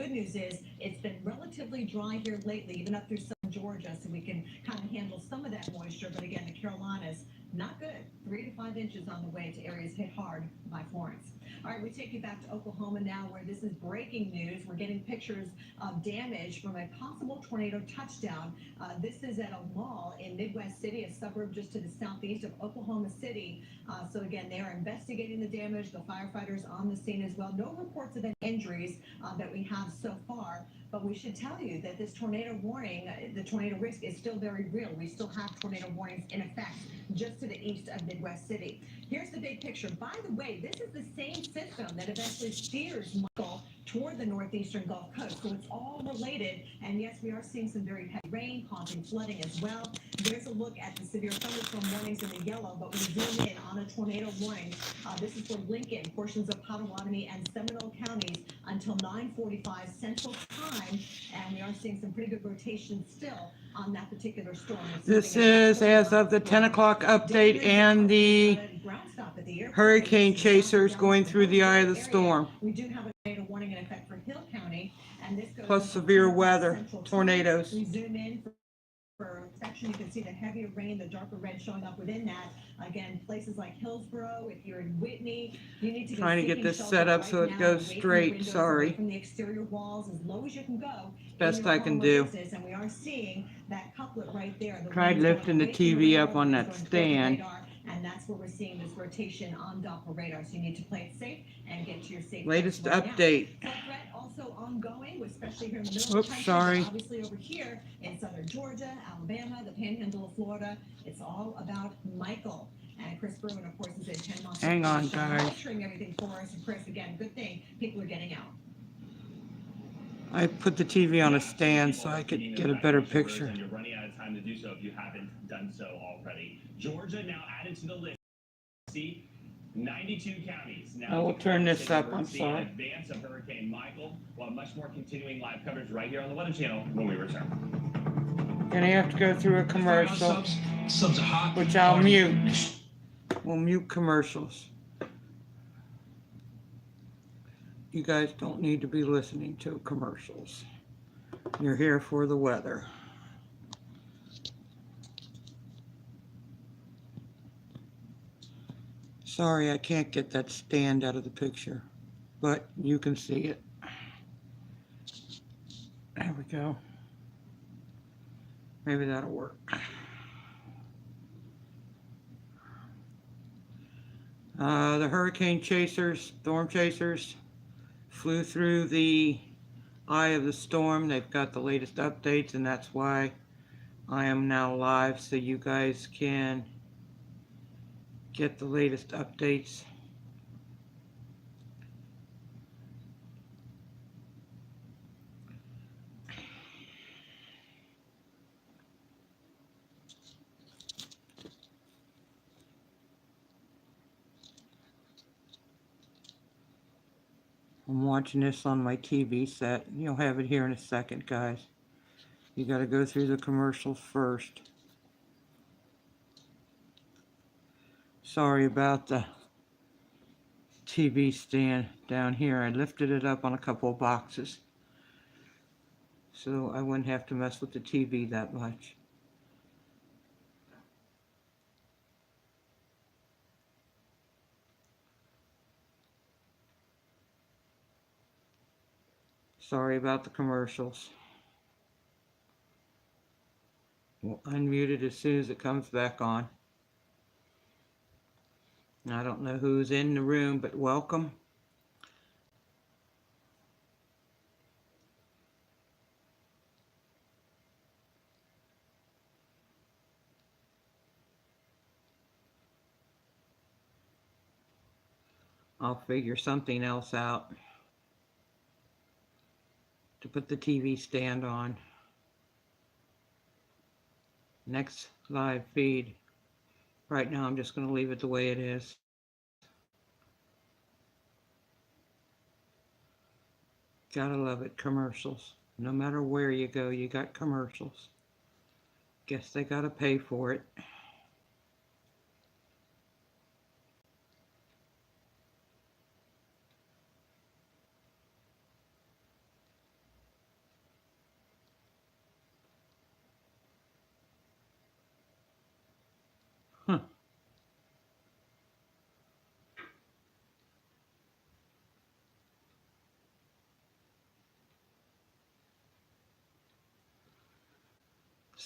good news is it's been relatively dry here lately, even up through southern Georgia, so we can kind of handle some of that moisture. But again, the Carolinas, not good. 3 to 5 inches on the way to areas hit hard by Florence. All right, we take you back to Oklahoma now, where this is breaking news. We're getting pictures of damage from a possible tornado touchdown. This is at a mall in Midwest City, a suburb just to the southeast of Oklahoma City. So again, they are investigating the damage. The firefighters on the scene as well. No reports of any injuries that we have so far. But we should tell you that this tornado warning, the tornado risk is still very real. We still have tornado warnings in effect just to the east of Midwest City. Here's the big picture. By the way, this is the same system that eventually steers Michael toward the northeastern Gulf Coast. So it's all related. And yes, we are seeing some very heavy rain causing flooding as well. There's a look at the severe thunderstorm warnings in the yellow, but we zoom in on a tornado warning. This is for Lincoln, portions of Potawatomi and Seminole counties until 9:45 Central Time. And we are seeing some pretty good rotation still on that particular storm. This is as of the 10 o'clock update and the hurricane chasers going through the eye of the storm. We do have a tornado warning in effect for Hill County, and this goes Plus severe weather, tornadoes. We zoom in for section, you can see the heavier rain, the darker red showing up within that. Again, places like Hillsboro, if you're in Whitney, you need to be trying to get this set up so it goes straight. Sorry. From the exterior walls as low as you can go. Best I can do. And we are seeing that couplet right there. Tried lifting the TV up on that stand. And that's where we're seeing this rotation on Doppler radar. So you need to play it safe and get to your safe. Latest update. Threat also ongoing, especially here in the middle of the country. Sorry. Obviously over here in southern Georgia, Alabama, the panhandle of Florida. It's all about Michael. And Chris Berman, of course, is in 10 months. Hang on, guys. Monitoring everything for us. And Chris, again, good thing people are getting out. I put the TV on a stand so I could get a better picture. And you're running out of time to do so if you haven't done so already. Georgia now added to the list. See, 92 counties. Now I will turn this up. I'm sorry. In advance of Hurricane Michael. We'll have much more continuing live coverage right here on the Weather Channel when we return. Gonna have to go through a commercial, which I'll mute. We'll mute commercials. You guys don't need to be listening to commercials. You're here for the weather. Sorry, I can't get that stand out of the picture, but you can see it. There we go. Maybe that'll work. The hurricane chasers, storm chasers, flew through the eye of the storm. They've got the latest updates, and that's why I am now live, so you guys can get the latest updates. I'm watching this on my TV set. You'll have it here in a second, guys. You got to go through the commercials first. Sorry about the TV stand down here. I lifted it up on a couple of boxes so I wouldn't have to mess with the TV that much. Sorry about the commercials. We'll unmute it as soon as it comes back on. I don't know who's in the room, but welcome. I'll figure something else out to put the TV stand on. Next live feed. Right now I'm just going to leave it the way it is. Gotta love it, commercials. No matter where you go, you got commercials. Guess they gotta pay for it.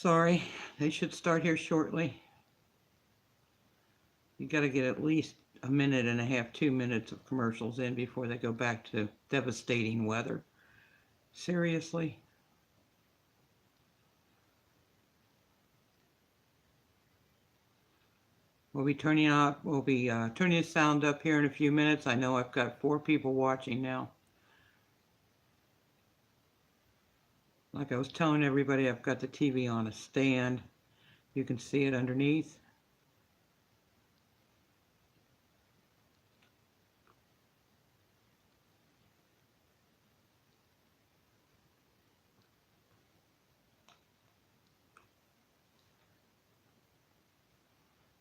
Sorry, they should start here shortly. You gotta get at least a minute and a half, 2 minutes of commercials in before they go back to devastating weather. Seriously? We'll be turning the sound up here in a few minutes. I know I've got 4 people watching now. Like I was telling everybody, I've got the TV on a stand. You can see it underneath.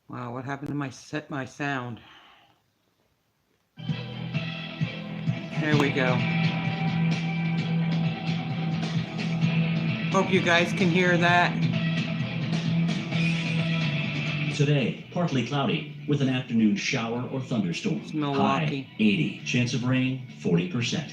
Wow, what happened to my sound? There we go. Hope you guys can hear that. Today, partly cloudy with an afternoon shower or thunderstorm. It's Milwaukee. High 80. Chance of rain 40%.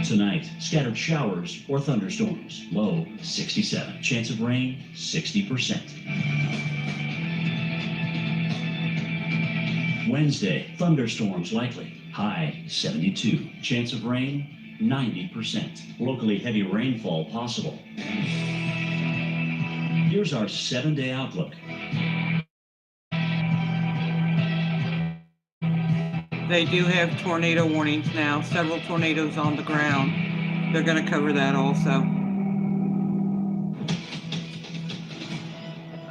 Tonight, scattered showers or thunderstorms. Low 67. Chance of rain 60%. Wednesday, thunderstorms likely. High 72. Chance of rain 90%. Locally heavy rainfall possible. Here's our 7-day outlook. They do have tornado warnings now, several tornadoes on the ground. They're going to cover that also. All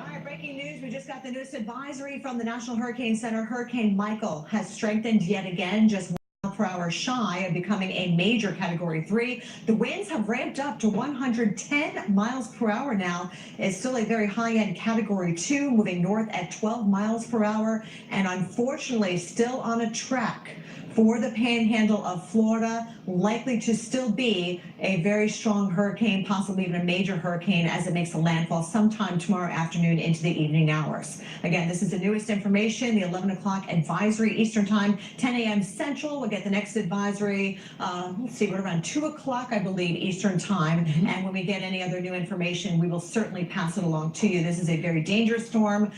right, breaking news. We just got the newest advisory from the National Hurricane Center. Hurricane Michael has strengthened yet again, just 1 mile per hour shy of becoming a major Category 3. The winds have ramped up to 110 miles per hour now. It's still a very high-end Category 2, moving north at 12 miles per hour, and unfortunately still on a track for the panhandle of Florida, likely to still be a very strong hurricane, possibly even a major hurricane as it makes a landfall sometime tomorrow afternoon into the evening hours. Again, this is the newest information, the 11 o'clock advisory Eastern time, 10 a.m. Central. We'll get the next advisory, let's see, we're around 2 o'clock, I believe, Eastern time. And when we get any other new information, we will certainly pass it along to you. This is a very dangerous storm,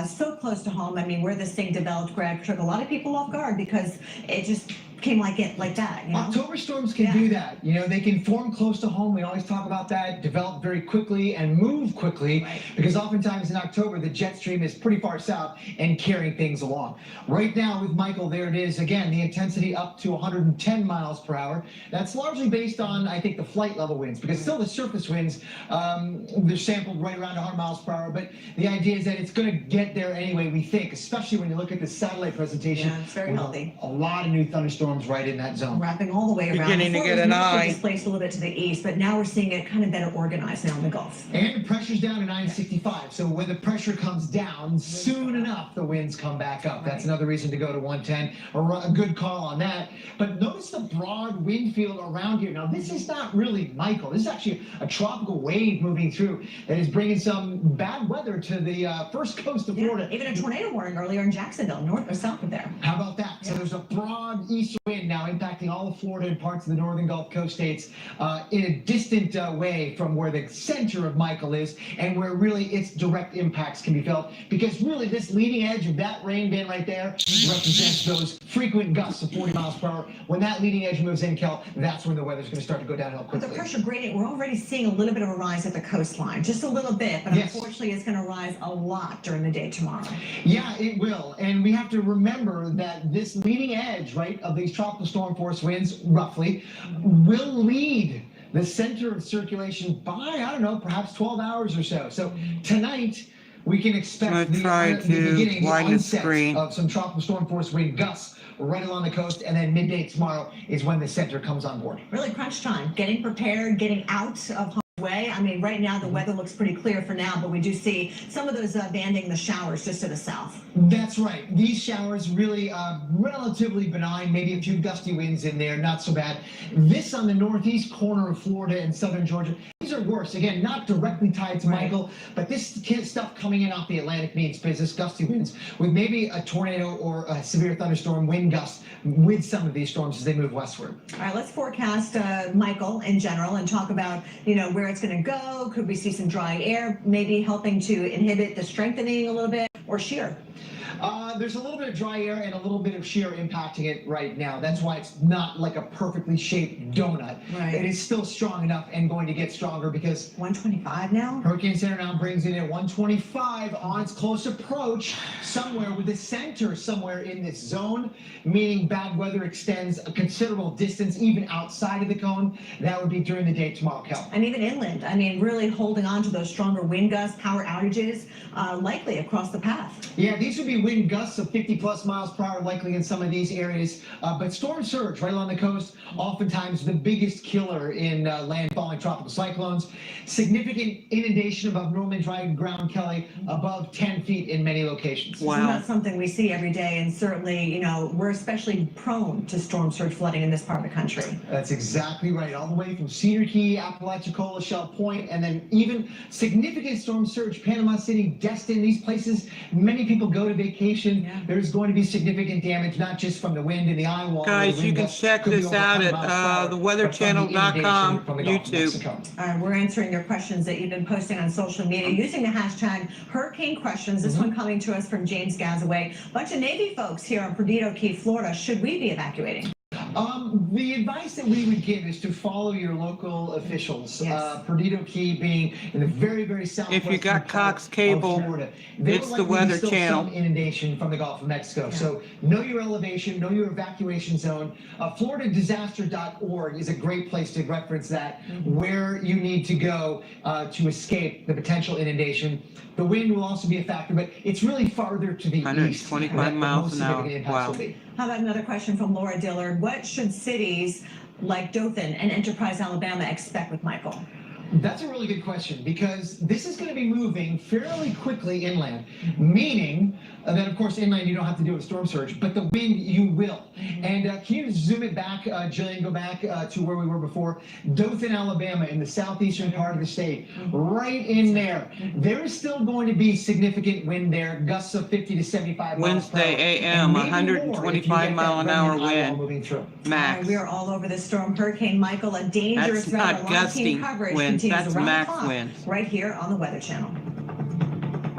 so close to home. I mean, where this thing developed, Greg, took a lot of people off guard because it just came like that, you know? October storms can do that. You know, they can form close to home. We always talk about that, develop very quickly and move quickly, because oftentimes in October, the jet stream is pretty far south and carrying things along. Right now with Michael, there it is again, the intensity up to 110 miles per hour. That's largely based on, I think, the flight level winds, because still the surface winds, they're sampled right around 100 miles per hour, but the idea is that it's going to get there anyway, we think, especially when you look at the satellite presentation. Yeah, it's very healthy. A lot of new thunderstorms right in that zone. Wrapping all the way around. Beginning to Before get it was an mostly eye. displaced a little bit to the east, but now we're seeing it kind of better organized now in the Gulf. And the pressure's down to 965. So when the pressure comes down, soon enough the winds come back up. That's another reason to go to 110. A good call on that. But notice the broad wind field around here. Now this is not really Michael. This is actually a tropical wave moving through that is bringing some bad weather to the first coast of Florida. Even a tornado warning earlier in Jacksonville, north or south of there. How about that? So there's a broad east wind now impacting all of Florida and parts of the northern Gulf Coast states in a distant way from where the center of Michael is and where really its direct impacts can be felt, because really this leading edge of that rain band right there represents those frequent gusts of 40 miles per hour. When that leading edge moves in, Kel, that's when the weather's going to start to go downhill With quickly. the pressure gradient, we're already seeing a little bit of a rise at the coastline, just a little bit, but Yes. unfortunately it's going to rise a lot during the day tomorrow. Yeah, it will. And we have to remember that this leading edge, right, of these tropical storm force winds, roughly, will lead the center of circulation by, I don't know, perhaps 12 hours or so. So tonight, we can expect I'm the gonna try to beginning, the widen the onset screen. of some tropical storm force wind gusts right along the coast, and then midday tomorrow is when the center comes on board. Really crunch time, getting prepared, getting out of harm's way. I mean, right now the weather looks pretty clear for now, but we do see some of those banding the showers just to the south. That's right. These showers really relatively benign, maybe a few gusty winds in there, not so bad. This on the northeast corner of Florida and southern Georgia, these storms are worse. Again, not directly tied to Right. Michael, but this stuff coming in off the Atlantic means business, gusty winds, with maybe a tornado or a severe thunderstorm wind gust with some of these storms as they move westward. All right, let's forecast Michael in general and talk about, where it's going to go. Could we see some dry air maybe helping to inhibit the strengthening a little bit, or shear? There's a little bit of dry air and a little bit of shear impacting it right now. That's why it's not like a perfectly shaped donut. Right. It is still strong enough and going to get stronger because 125 now? Hurricane Center now brings it in at 125 on its close approach, somewhere with the center somewhere in this zone, meaning bad weather extends a considerable distance even outside of the cone. That would be during the day tomorrow, Kel. And even inland, really holding on to those stronger wind gusts, power outages, likely across the path. Yeah, these would be wind gusts of 50 plus miles per hour likely in some of these areas. But storm surge right along the coast, oftentimes the biggest killer in landfalling tropical cyclones. Significant inundation above normally dry ground, Kelly, above 10 feet in many locations. Wow. Isn't that something we see every day? And certainly, we're especially prone to storm surge flooding in this part of the country. That's exactly right. All the way from Cedar Key, Apalachicola, Shell Point, and then even significant storm surge, Panama City, Destin, these places, many people go to vacation. Yeah. There's going to be significant damage, not just from the wind and the eye wall. Guys, you can check this out at theweatherchannel.com, YouTube. We're answering your questions that you've been posting on social media using the hashtag Hurricane Questions. This one coming to us from James Gazaway. Bunch of Navy folks here on Perdido Key, Florida. Should we be evacuating? The advice that we would give is to follow your local officials. Yes. Perdido Key being in the very, very southwest. If you got Cox Cable, it's the Weather Channel. Some inundation from the Gulf of Mexico. Yeah. So know your elevation, know your evacuation zone. FloridaDisaster.org is a great place to reference that, where you need to go to escape the potential inundation. The wind will also be a factor, but it's really farther to the east. 125 that the miles most an hour. significant impacts Wow. will be. How about another question from Laura Dillard? What should cities like Dothan and Enterprise, Alabama expect with Michael? That's a really good question because this is going to be moving fairly quickly inland, meaning that, of course, inland you don't have to do a storm surge, but the wind you will. And can you zoom it back, Jillian, go back to where we were before? Dothan, Alabama, in the southeastern part of the state, right in there. There is still going to be significant wind there, gusts of 50 to 75 miles per hour. Wednesday AM, And maybe more if you 125 get mile that an hour remnant eye wall wind. moving through. All Max. right, we are all over this storm. Hurricane Michael, a dangerous That's threat. not A lot of team gusty coverage winds, continues that's around the max clock, winds. right here on the Weather Channel.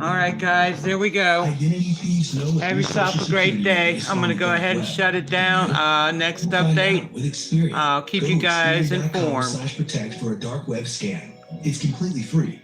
All right, guys, there we go. Identity thieves know Have yourself a great day. I'm going to go ahead and shut it down. Next update, With Experian. I'll keep Go you to guys Experian.com/protect informed. for a dark web scan. It's completely free.